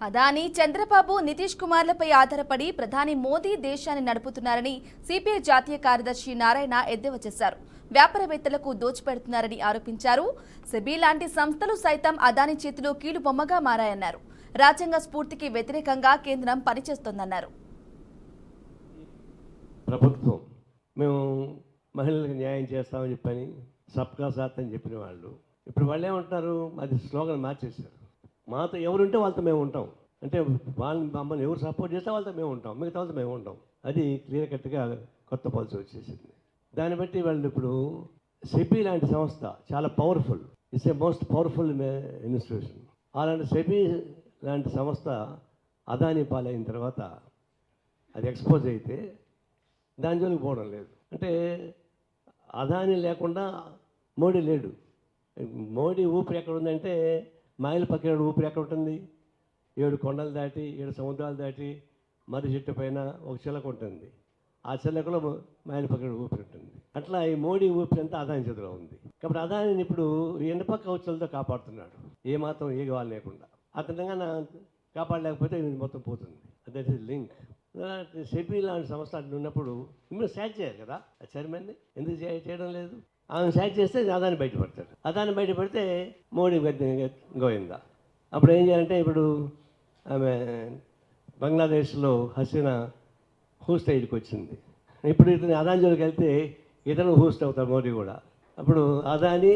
అదాని, చంద్రబాబు, నితీష్ కుమార్లపై ఆధారపడి ప్రధాని మోదీ దేశాన్ని నడుపుతున్నారని సిపిఐ జాతీయ కార్యదర్శి నారాయణ ఎద్దేవా చేశారు. వ్యాపారవేత్తలకు దోచిపెడుతున్నారని ఆరోపించారు. సెబీ లాంటి సంస్థలు సైతం అదాని చేతిలో కీలుబొమ్మగా మారాయన్నారు. రాజ్యాంగ స్ఫూర్తికి వ్యతిరేకంగా కేంద్రం పనిచేస్తోందన్నారు. ప్రభుత్వం మేము మహిళలకు న్యాయం చేస్తామని చెప్పని సబ్కా సాత్ అని చెప్పిన వాళ్ళు ఇప్పుడు వాళ్ళు ఏమంటున్నారు, అది స్లోగన్ మార్చేశారు. మాతో ఎవరుంటే వాళ్ళతో మేము ఉంటాం అంటే వాళ్ళు మమ్మల్ని ఎవరు సపోర్ట్ చేస్తే వాళ్ళతో మేము ఉంటాం, మిగతా వాళ్ళతో మేము ఉంటాం. అది క్లియర్ కట్గా కొత్త పాలసీ వచ్చేసింది. దాన్ని బట్టి వాళ్ళు ఇప్పుడు సెబీ లాంటి సంస్థ చాలా powerful, it's a most powerful institution. అలాంటి సెబీ లాంటి సంస్థ అదాని పాలైన తర్వాత అది ఎక్స్పోజ్ అయితే దాని జోలికి పోవడం లేదు. అంటే అదాని లేకుండా మోడీ లేడు. మోడీ ఊపిరి ఎక్కడ ఉందంటే మైలు పక్కన ఊపిరి ఎక్కడ ఉంటుంది? 7 కొండలు దాటి 7 సముద్రాలు దాటి మర్రి చెట్టు పైన ఒక చిలక ఉంటుంది. ఆ చిలకలో మైలు పక్కన ఊపిరి ఉంటుంది. అట్లా ఈ మోడీ ఊపిరి అంతా అదాని చేతిలో ఉంది. కాబట్టి అదానిని ఇప్పుడు ఎండపక్క కవచాలతో కాపాడుతున్నాడు, ఏమాత్రం ఏ కావాలి లేకుండా. అతనిగా కాపాడలేకపోతే మొత్తం పోతుంది. That is link. సెబీ లాంటి సంస్థ అట్లా ఉన్నప్పుడు మీరు సాక్ చేయాలి కదా ఆ చైర్మన్ని, ఎందుకు చేయడం లేదు? ఆమె సాక్ చేస్తే అదాని బయటపడతాడు. అదాని బయటపడితే మోడీ గోయిందా. అప్పుడు ఏం చేయాలంటే ఇప్పుడు ఆమె బంగ్లాదేశ్లో హసీనా హూస్ట్ ఐడికి వచ్చింది. ఇప్పుడు ఇతను అదాని జోలికి వెళ్తే ఇతను హూస్ట్ అవుతాడు మోడీ కూడా. అప్పుడు అదాని